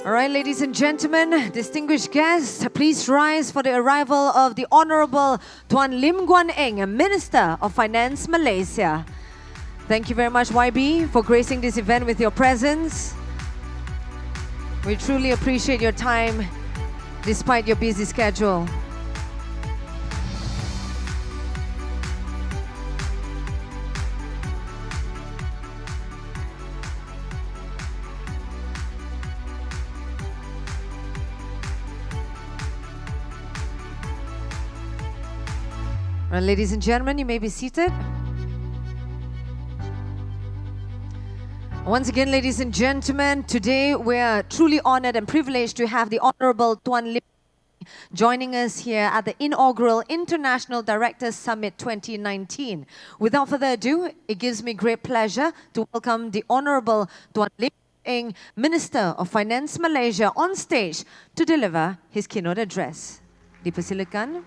All right, ladies and gentlemen, distinguished guests, please rise for the arrival of the Honorable Tuan Lim Guan Eng, Minister of Finance, Malaysia. Thank you very much, YB, for gracing this event with your presence. We truly appreciate your time despite your busy schedule. Ladies and gentlemen, you may be seated. Once again, ladies and gentlemen, today we are truly honored and privileged to have the Honorable Tuan Lim joining us here at the inaugural International Directors Summit 2019. Without further ado, it gives me great pleasure to welcome the Honorable Tuan Lim Guan Eng, Minister of Finance Malaysia, on stage to deliver his keynote address. Dipersilakan.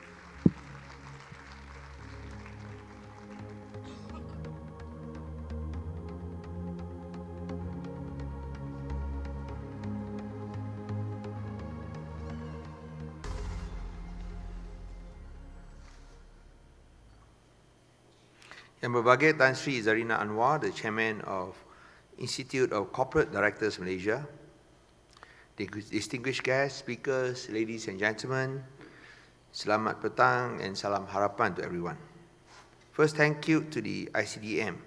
Yang berbahagia Tan Sri Zarina Anwar, the Chairman of Institute of Corporate Directors Malaysia, distinguished guests, speakers, ladies and gentlemen, selamat petang and salam harapan to everyone. First, thank you to the ICDM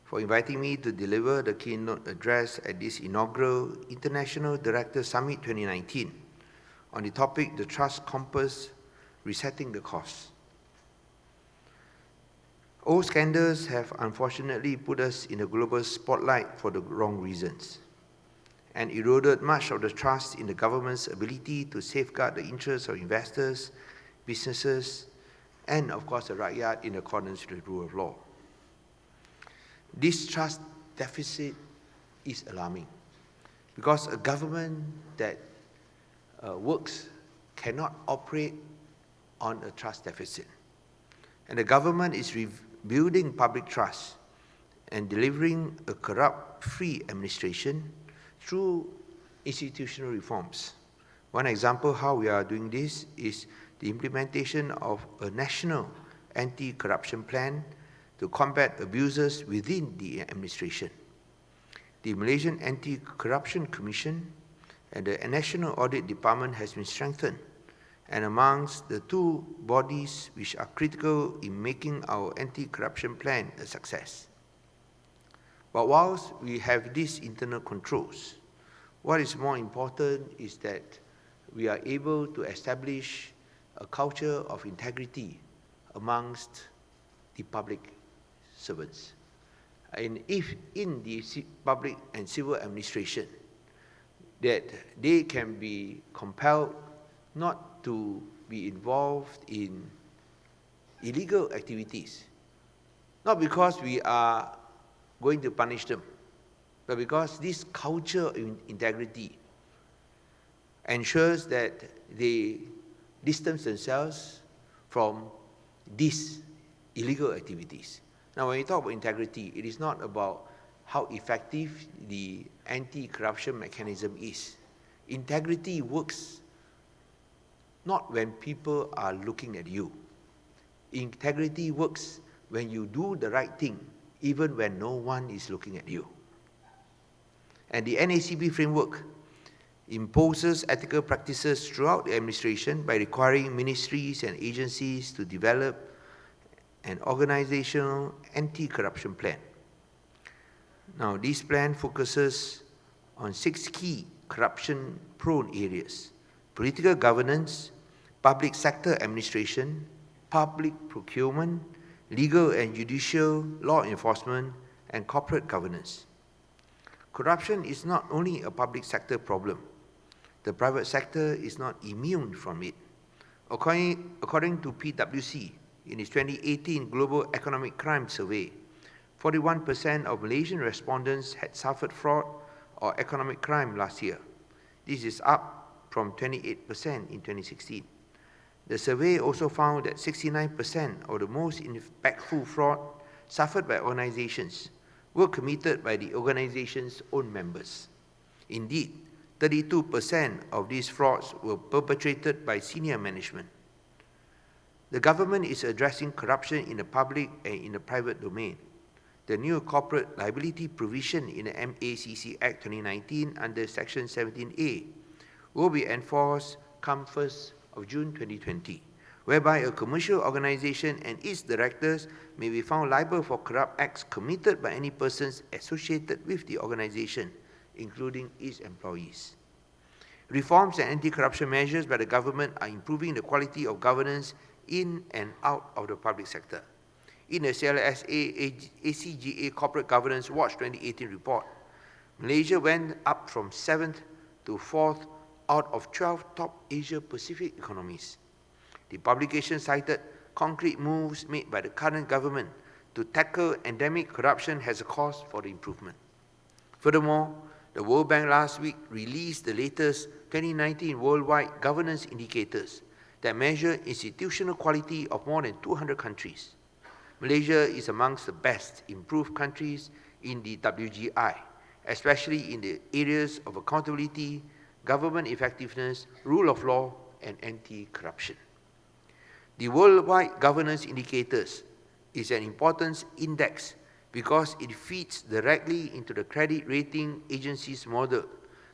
for inviting me to deliver the keynote address at this inaugural International Directors Summit 2019 on the topic, the Trust Compass, Resetting the Cost. All scandals have unfortunately put us in the global spotlight for the wrong reasons and eroded much of the trust in the government's ability to safeguard the interests of investors, businesses, and of course the rakyat in accordance with the rule of law. This trust deficit is alarming because a government that works cannot operate on a trust deficit. And the government is building public trust and delivering a corrupt-free administration through institutional reforms. One example how we are doing this is the implementation of a national anti-corruption plan to combat abuses within the administration. The Malaysian Anti-Corruption Commission and the National Audit Department has been strengthened, and amongst the two bodies which are critical in making our anti-corruption plan a success. But whilst we have these internal controls, what is more important is that we are able to establish a culture of integrity amongst the public servants. And if in the public and civil administration, that they can be compelled not to be involved in illegal activities, not because we are going to punish them, but because this culture of integrity ensures that they distance themselves from these illegal activities. Now, when you talk about integrity, it is not about how effective the anti-corruption mechanism is. Integrity works not when people are looking at you. Integrity works when you do the right thing, even when no one is looking at you. And the NACP framework imposes ethical practices throughout the administration by requiring ministries and agencies to develop an organizational anti-corruption plan. Now, this plan focuses on 6 key corruption-prone areas: political governance, public sector administration, public procurement, legal and judicial law enforcement, and corporate governance. Corruption is not only a public sector problem. The private sector is not immune from it. According to PwC, in its 2018 Global Economic Crime Survey, 41% of Malaysian respondents had suffered fraud or economic crime last year. This is up from 28% in 2016. The survey also found that 69% of the most impactful fraud suffered by organizations were committed by the organization's own members. Indeed, 32% of these frauds were perpetrated by senior management. The government is addressing corruption in the public and in the private domain. The new corporate liability provision in the MACC Act 2019 under Section 17A will be enforced come 1st of June 2020, whereby a commercial organization and its directors may be found liable for corrupt acts committed by any persons associated with the organization, including its employees. Reforms and anti-corruption measures by the government are improving the quality of governance in and out of the public sector. In the CLSA ACGA Corporate Governance Watch 2018 report, Malaysia went up from 7th to 4th out of 12 top Asia-Pacific economies. The publication cited concrete moves made by the current government to tackle endemic corruption as a cause for the improvement. Furthermore, the World Bank last week released the latest 2019 worldwide governance indicators that measure institutional quality of more than 200 countries. Malaysia is amongst the best improved countries in the WGI, especially in the areas of accountability, government effectiveness, rule of law, and anti-corruption. The worldwide governance indicators is an important index because it feeds directly into the credit rating agency's model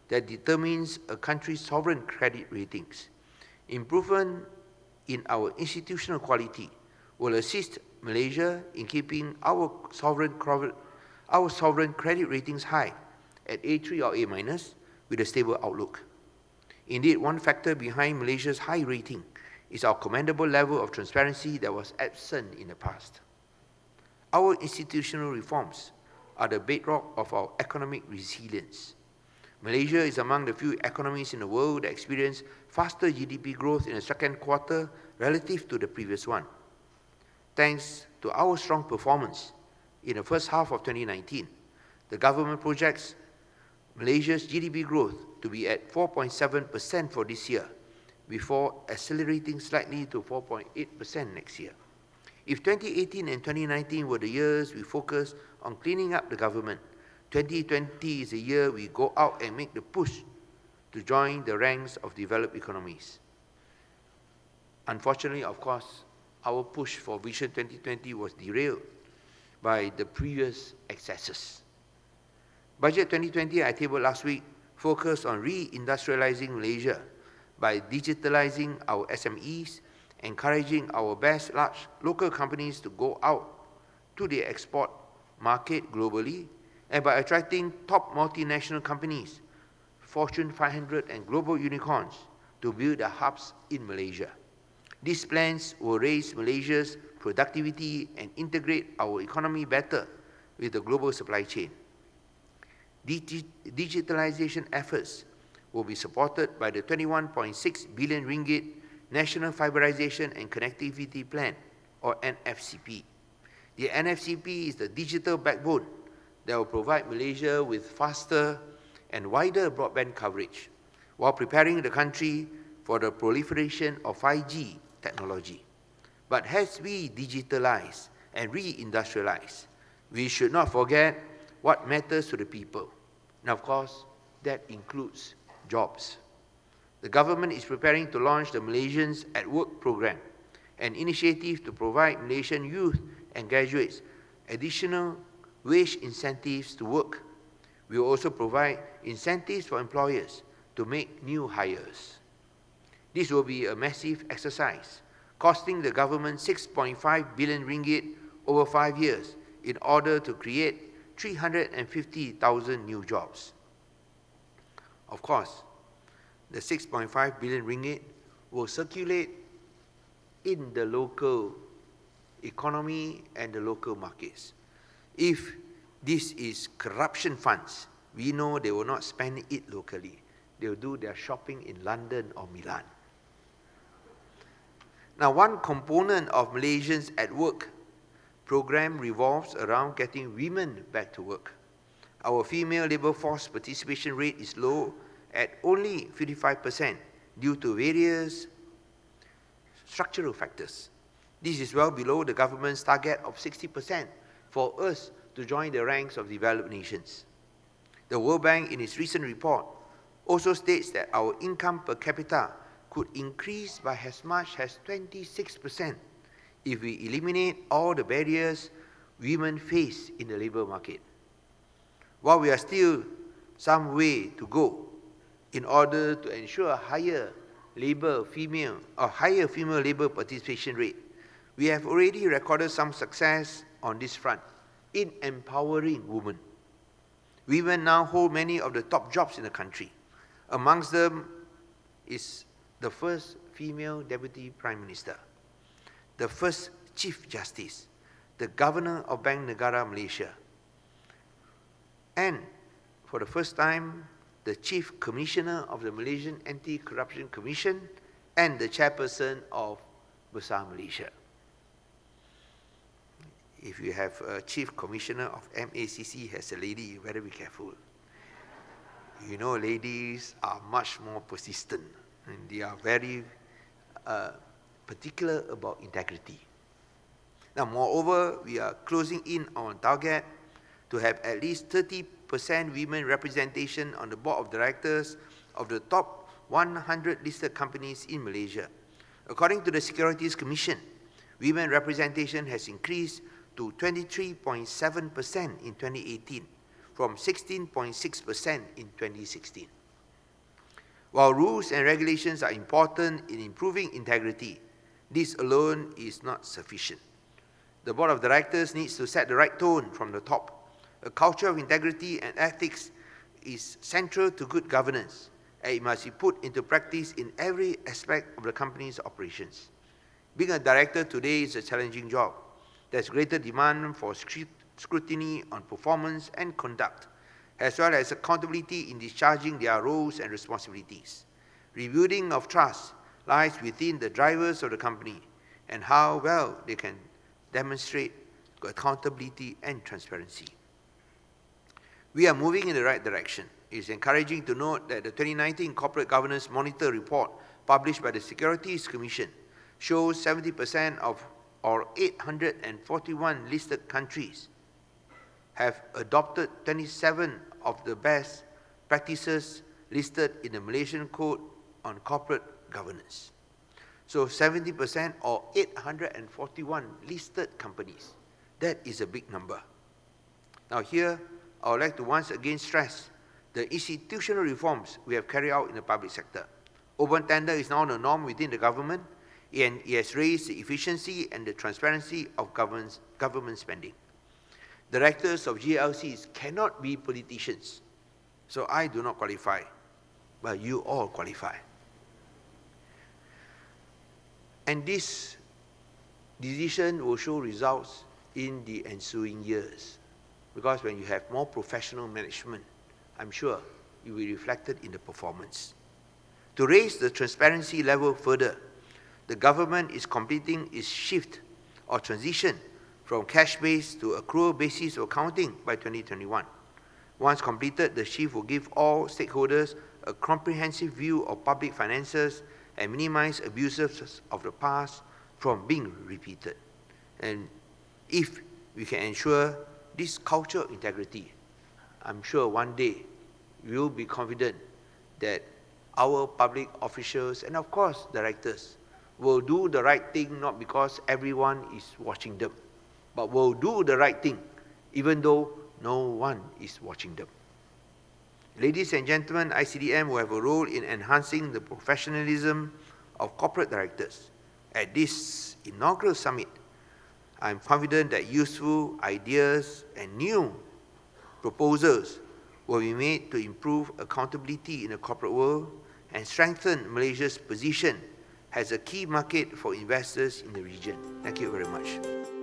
that determines a country's sovereign credit ratings. Improvement in our institutional quality will assist Malaysia in keeping our sovereign credit ratings high at A3 or A- with a stable outlook. Indeed, one factor behind Malaysia's high rating is our commendable level of transparency that was absent in the past. Our institutional reforms are the bedrock of our economic resilience. Malaysia is among the few economies in the world that experience faster GDP growth in the second quarter relative to the previous one. Thanks to our strong performance in the first half of 2019, the government projects Malaysia's GDP growth to be at 4.7% for this year, before accelerating slightly to 4.8% next year. If 2018 and 2019 were the years we focused on cleaning up the government, 2020 is the year we go out and make the push to join the ranks of developed economies. Unfortunately, of course, our push for Vision 2020 was derailed by the previous excesses. Budget 2020 I tabled last week focused on re-industrializing Malaysia by digitalizing our SMEs, encouraging our best large local companies to go out to the export market globally, and by attracting top multinational companies, Fortune 500 and global unicorns, to build their hubs in Malaysia. These plans will raise Malaysia's productivity and integrate our economy better with the global supply chain. Digitalization efforts will be supported by the 21.6 billion ringgit National Fiberization and Connectivity Plan, or NFCP. The NFCP is the digital backbone that will provide Malaysia with faster and wider broadband coverage, while preparing the country for the proliferation of 5G technology. But as we digitalize and re-industrialize, we should not forget what matters to the people. And of course, that includes jobs. The government is preparing to launch the Malaysians at Work program, an initiative to provide Malaysian youth and graduates additional wage incentives to work. We will also provide incentives for employers to make new hires. This will be a massive exercise, costing the government 6.5 billion ringgit over 5 years in order to create 350,000 new jobs. Of course, the 6.5 billion ringgit will circulate in the local economy and the local markets. If this is corruption funds, we know they will not spend it locally. They will do their shopping in London or Milan. Now, one component of Malaysians at Work program revolves around getting women back to work. Our female labour force participation rate is low at only 55% due to various structural factors. This is well below the government's target of 60% for us to join the ranks of developed nations. The World Bank, in its recent report, also states that our income per capita could increase by as much as 26% if we eliminate all the barriers women face in the labour market. While we are still some way to go in order to ensure a higher female labour participation rate, we have already recorded some success on this front in empowering women. Women now hold many of the top jobs in the country. Amongst them is the first female Deputy Prime Minister, the first Chief Justice, the Governor of Bank Negara Malaysia, and for the first time, the Chief Commissioner of the Malaysian Anti-Corruption Commission and the Chairperson of Besar Malaysia. If you have a Chief Commissioner of MACC as a lady, you better be careful. You know, ladies are much more persistent and they are very particular about integrity. Now, moreover, we are closing in on target to have at least 30% women representation on the board of directors of the top 100 listed companies in Malaysia. According to the Securities Commission, women representation has increased to 23.7% in 2018 from 16.6% in 2016. While rules and regulations are important in improving integrity, this alone is not sufficient. The board of directors needs to set the right tone from the top. A culture of integrity and ethics is central to good governance, and it must be put into practice in every aspect of the company's operations. Being a director today is a challenging job. There's greater demand for scrutiny on performance and conduct, as well as accountability in discharging their roles and responsibilities. Rebuilding of trust lies within the drivers of the company and how well they can demonstrate accountability and transparency. We are moving in the right direction. It is encouraging to note that the 2019 Corporate Governance Monitor report published by the Securities Commission shows 70% of our 841 listed countries have adopted 27 of the best practices listed in the Malaysian Code on Corporate Governance. So 70% or 841 listed companies. That is a big number. Now here, I would like to once again stress the institutional reforms we have carried out in the public sector. Open tender is now the norm within the government, and it has raised the efficiency and the transparency of government spending. Directors of GLCs cannot be politicians, so I do not qualify, but you all qualify. And this decision will show results in the ensuing years, because when you have more professional management, I'm sure it will be reflected in the performance. To raise the transparency level further, the government is completing its shift or transition from cash-based to accrual basis of accounting by 2021. Once completed, the shift will give all stakeholders a comprehensive view of public finances and minimize abuses of the past from being repeated. And if we can ensure this culture of integrity, I'm sure one day we will be confident that our public officials and of course directors will do the right thing not because everyone is watching them, but will do the right thing even though no one is watching them. Ladies and gentlemen, ICDM will have a role in enhancing the professionalism of corporate directors. At this inaugural summit, I'm confident that useful ideas and new proposals will be made to improve accountability in the corporate world and strengthen Malaysia's position as a key market for investors in the region. Thank you very much.